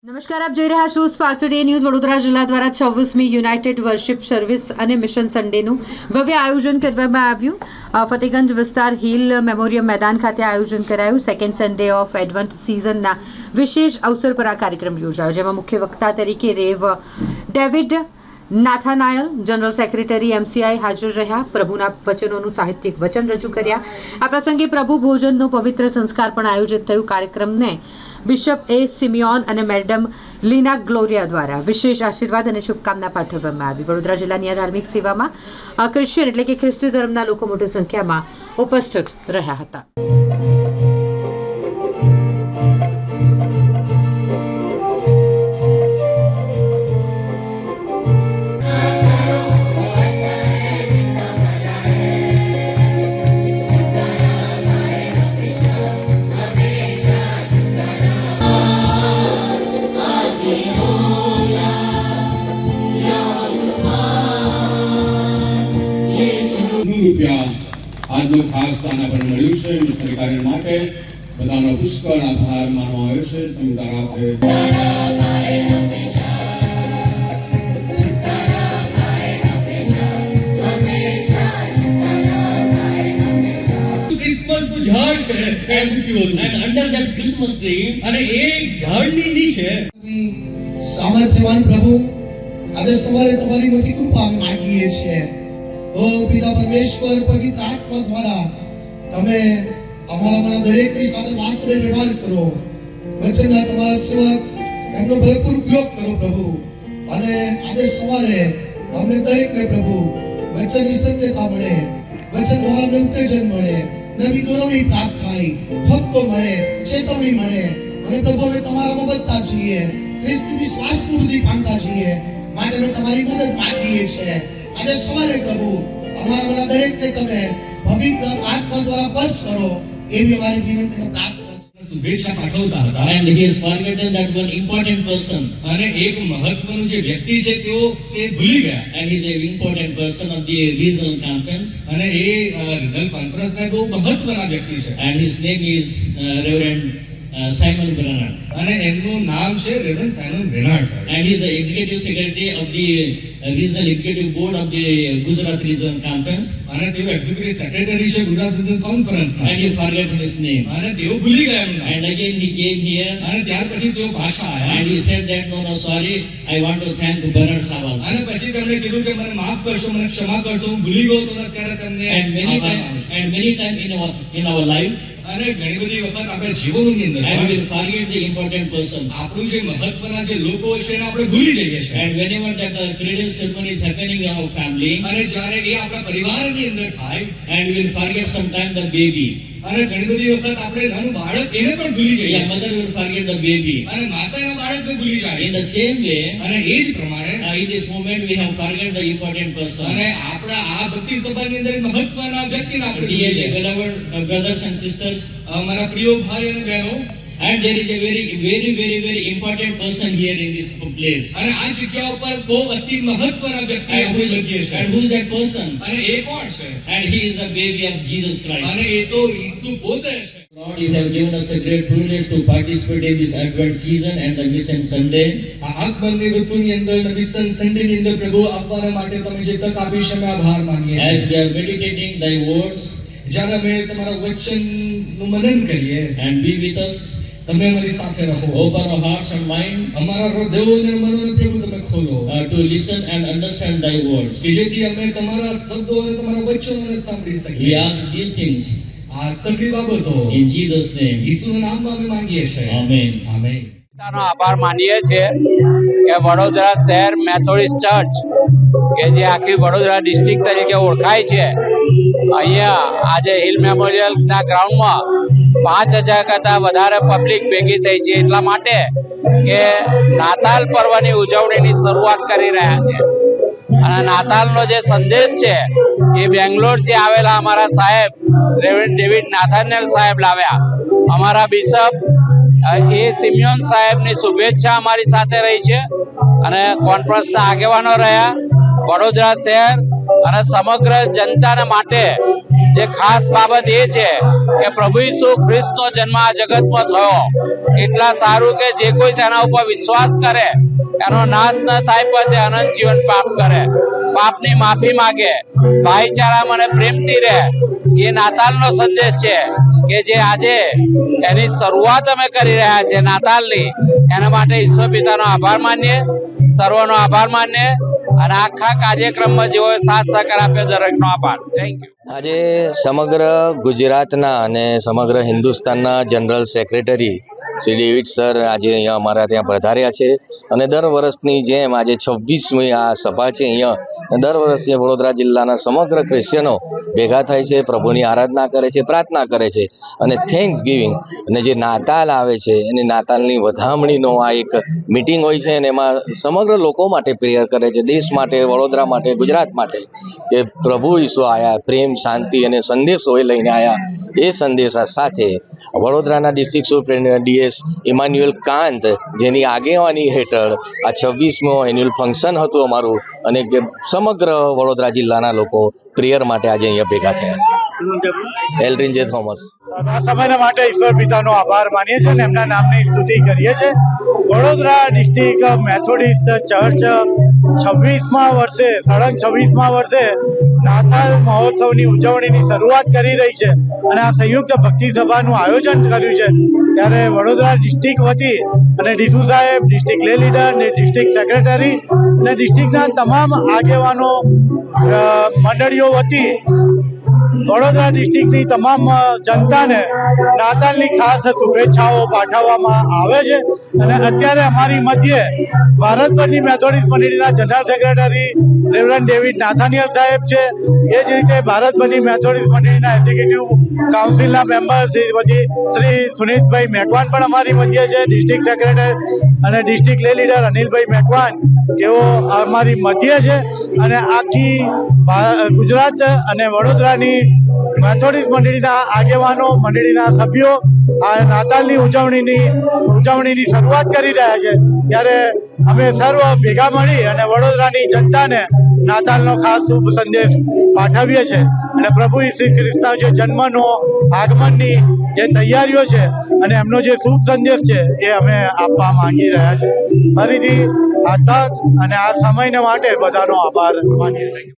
નમસ્કાર, આપ જોઈ રહ્યા છો સ્પાર્ક ટુડે ન્યૂઝ. વડોદરા જિલ્લા દ્વારા 26મી યુનાઇટેડ વર્શિપ સર્વિસ અને મિશન સન્ડેનું ભવ્ય આયોજન કરવામાં આવ્યું. ફતેગંજ વિસ્તાર હિલ મેમોરિયલ મેદાન ખાતે આયોજન કરાયું. સેકન્ડ સન્ડે ઓફ એડવન્ટ સિઝનના વિશેષ અવસર પર આ કાર્યક્રમ યોજાયો, જેમાં મુખ્ય વક્તા તરીકે રેવ ડેવિડ નાથાનાયલ, જનરલ સેક્રેટરી MCI હાજર રહ્યા. પ્રભુના વચનોનું સાહિત્યિક વચન રજૂ કર્યા. આ પ્રસંગે પ્રભુ ભોજનનો પવિત્ર સંસ્કાર પણ આયોજિત થયું. કાર્યક્રમને બિશપ A. સિમિયોન અને મેડમ લીના ગ્લોરિયા દ્વારા વિશેષ આશીર્વાદ અને શુભકામના પાઠવવામાં આવી. વડોદરા જિલ્લાની આ ધાર્મિક સેવામાં ક્રિશ્ચિયન એટલે કે ખ્રિસ્તી ધર્મના લોકો મોટી સંખ્યામાં ઉપસ્થિત રહ્યા હતા. આજનો ખાસ દાન આપણને મળ્યું છે. મિશનરી કાર્ય માટે બધાનો પુષ્કળ આભાર માનવામાં આવ્યો છે. તમે ક્રિસમસનું ઝાડ છે એમ કીધું, and under that Christmas tree અને એ ઝાડની નીચે સામર્થ્યવાન પ્રભુ, આજે સવારે તમારી મોટી કૃપા માંગીએ છીએ. ઓ પિતા પરમેશ્વર, પવિત્ર આત્મા દ્વારા તમે અમારા દરેકની સાથે વાત કરે, વ્યવહાર કરો. વચનના તમારા સેવક એમનો ભરપૂર ઉપયોગ કરો પ્રભુ. અને આજે સવારે અમને દરેકને પ્રભુ વચનની સત્યતા મળે, વચન દ્વારા અમને ઉત્તેજન મળે, નવી ગૌરવણી પ્રાપ્ત થાય, ઠપકો મળે, ચેતવણી મળે. અને પ્રભુ અમે તમારામાં વધતા છીએ, ખ્રિસ્તી વિશ્વાસની વૃદ્ધિ પામતા છીએ. માટે અમે તમારી મદદ માંગીએ છીએ. આજે સવારે પ્રભુ અમારા દરેકને તમે પવિત્ર આત્મા દ્વારા બસ કરો, એવી અમારી વિનંતીને પ્રાપ્ત કરો. શુભેચ્છા પાઠવતા હતા, and he has forgotten that one important person, અને એક મહત્વનું જે વ્યક્તિ છે તેઓ તે ભૂલી ગયા. And he is an important person of the regional conference, અને એ regional conference ના બહુ મહત્વના વ્યક્તિ છે. And his name is Reverend Simon Bernard, અને એમનું નામ છે રેવરન્ડ સાયમન બેનાર્ડ સાહેબ. And he is the executive secretary of the regional executive board of the Gujarat regional conference, અને તેઓ એક્ઝિક્યુટિવ સેક્રેટરી છે Gujarat regional conference. And he forgot his name, અને તેઓ ભૂલી ગયા એમનું નામ. And again he came here, અને ત્યાર પછી તેઓ પાછા આવ્યા. And he said that no sorry, I want to thank Bernard Sahab also. અને પછી તેમણે કીધું કે મને માફ કરશો, મને ક્ષમા કરશો, હું ભૂલી ગયો તો અત્યારે તમને. And many time in our life, અને ઘણી બધી વખત આપણે જીવનની અંદર we will forget the important persons. આપણું જે મહત્વના જે લોકો છે એને આપણે ભૂલી જઈએ છીએ. And whenever that cradle ceremony is happening in our family, અને જ્યારે એ આપણા પરિવારની અંદર થાય, and we will forget sometime the baby. અને ઘણી બધી વખત આપણે નાનું બાળક એને પણ ભૂલી જઈએ. Yeah, mother will forget the baby, અને માતાના બાળકને ભૂલી જાય. In the same way, અને એ જ પ્રમાણે in this moment we have forget the important person. અને આપણા આ ભક્તિ સભાની અંદર મહત્વના વ્યક્તિને આપણે ભૂલી ગયા. Beloved brothers and sisters, અમારા પ્રિય ભાઈ અને બહેનો, and there is a very important person here in this place. અને આ જગ્યા ઉપર બહુ અતિ મહત્વના વ્યક્તિ આપણે લઈએ છે. And who is that person? અને એ કોણ છે? And he is the baby of Jesus Christ. અને એ તો ઈસુ પોતે છે. Lord, you have given us a great privilege to participate in this Advent season and the Mission Sunday. આ આગમનની ઋતુની અંદર mission સન્ડેની અંદર પ્રભુ આપવાના માટે તમે જે તક આપી છે અમે આભાર માનીએ છીએ. As we are meditating thy words, જ્યારે અમે તમારા વચનનું મનન કરીએ, and be with us, તમે અમારી સાથે રહો. Open our hearts and mind, અમારા હૃદયો અને મનોને પ્રભુ તમે ખોલો, to listen and understand thy words, કે જેથી અમે તમારા શબ્દો અને તમારા વચનોને સાંભળી શકીએ. We ask these things, આ સગળી બાબતો in Jesus name, ઈસુના નામમાં અમે માંગીએ છીએ. આમેન. આમેન. નો આભાર માનીએ છીએ કે વડોદરા શહેર મેથોડિસ્ટ ચર્ચ કે જે આખી વડોદરા ડિસ્ટ્રિક્ટ તરીકે ઓળખાય છે, અહીંયા આજે હિલ મેમોરિયલના ગ્રાઉન્ડમાં 5000 કરતાં વધારે પબ્લિક ભેગી થઈ છે. એટલા માટે કે નાતાલ પર્વની ઉજવણીની શરૂઆત કરી રહ્યા છે. અને નાતાલનો જે સંદેશ છે એ બેંગ્લોરથી આવેલા અમારા સાહેબ રેવરન્ડ ડેવિડ નાથાનેલ સાહેબ લાવ્યા. અમારા બિશપ એ સિમિયોન સાહેબની શુભેચ્છા અમારી સાથે રહી છે, અને કોન્ફરન્સના આગેવાનો રહ્યા. વડોદરા શહેર અને સમગ્ર જનતાના માટે જે ખાસ બાબત એ છે કે પ્રભુ ઈસુ ખ્રિસ્તનો જન્મ આ જગતમાં થયો એટલા સારું કે જે કોઈ તેના ઉપર વિશ્વાસ કરે એનો નાશ ન થાય પણ તે અનંત જીવન પ્રાપ્ત કરે, પાપની માફી માંગે, ભાઈચારામાં અને પ્રેમથી રહે. એ નાતાલનો સંદેશ છે કે જે આજે એની શરૂઆત અમે કરી રહ્યા છે નાતાલની. એના માટે ઈશ્વર પિતાનો આભાર માનીએ, સર્વનો આભાર માનીએ અને આખા કાર્યક્રમમાં જેઓ સાથ સહકાર આપ્યો દરેકનો આભાર. Thank you. આજે સમગ્ર ગુજરાતના અને સમગ્ર હિન્દુસ્તાનના general secretary Shri David sir આજે અહીંયા અમારા ત્યાં પધાર્યા છે અને દર વર્ષની જેમ આજે 26મી આ સભા છે. અહીંયા દર વર્ષે વડોદરા જિલ્લાના સમગ્ર ક્રિશ્ચનો ભેગા થાય છે, પ્રભુની આરાધના કરે છે, પ્રાર્થના કરે છે અને થેન્ક્સ ગિવિંગ અને જે નાતાલ આવે છે એની નાતાલની વધામણીનો આ એક મિટિંગ હોય છે અને એમાં સમગ્ર લોકો માટે પ્રેયર કરે છે, દેશ માટે, વડોદરા માટે, ગુજરાત માટે, કે પ્રભુ ઈસુ આયા પ્રેમ, શાંતિ અને સંદેશો એ લઈને આવ્યા. એ સંદેશા સાથે વડોદરાના ડિસ્ટ્રિક્ટ સુપ્રિન્ટેન્ડન્ટ DS ઇમાન્યુએલ કાંત જેની આગેવાની હેઠળ આ 26મો એન્યુઅલ ફંક્શન હતું અમારું અને કે સમગ્ર વડોદરા જિલ્લાના લોકો પ્રેયર માટે આજે અહીંયા ભેગા થયા છે. એલ્ડ્રિન જે થોમસ. આ સમયના માટે ઈશ્વર પિતાનો આભાર માનીએ છીએ અને એમના નામની સ્તુતિ કરીએ છીએ. વડોદરા ડિસ્ટ્રિક્ટ મેથોડિસ્ટ ચર્ચ 26મા વર્ષે સળંગ 26મા વર્ષે નાતાલ મહોત્સવની ઉજવણીની શરૂઆત કરી રહી છે અને આ સંયુક્ત ભક્તિ સભાનું આયોજન કર્યું છે. ત્યારે વડોદરા ડિસ્ટ્રિક્ટ વતી અને ડીસુ સાહેબ, ડિસ્ટ્રિક્ટ લે લીડર અને ડિસ્ટ્રિક્ટ સેક્રેટરી અને ડિસ્ટ્રિક્ટના તમામ આગેવાનો મંડળીઓ વતી વડોદરા ડિસ્ટ્રિક્ટની તમામ જનતાને નાતાલની ખાસ શુભેચ્છાઓ પાઠવવામાં આવે છે. અને અત્યારે અમારી મધ્યે ભારતભરની મેથોડિસ્ટ મંડળીના general secretary reverend David Nathaniel સાહેબ છે. એ જ રીતે ભારતભરની મેથોડિસ્ટ મંડળીના એક્ઝિક્યુટિવ કાઉન્સિલના મેમ્બર શ્રી સુનિતભાઈ મેકવાન પણ અમારી મધ્યે છે. ડિસ્ટ્રિક્ટ સેક્રેટરી અને district lay leader Anilbhai Macwan તેઓ અમારી મધ્યે છે. અને આખી ગુજરાત અને વડોદરાની મેથોડિસ્ટ મંડળીના આગેવાનો, મંડળીના સભ્યો આ નાતાલની ઉજવણીની શરૂઆત કરી રહ્યા છે. ત્યારે અમે સર્વ ભેગા મળી અને વડોદરાની જનતાને નાતાલનો ખાસ શુભ સંદેશ પાઠવીએ છીએ અને પ્રભુ ઈસુ ખ્રિસ્તના જે જન્મનો, આગમનની જે તૈયારીઓ છે અને એમનો જે શુભ સંદેશ છે એ અમે આપવા માંગી રહ્યા છીએ. ફરીથી આ તક અને આ સમયને માટે બધાનો આભાર માનીએ છીએ.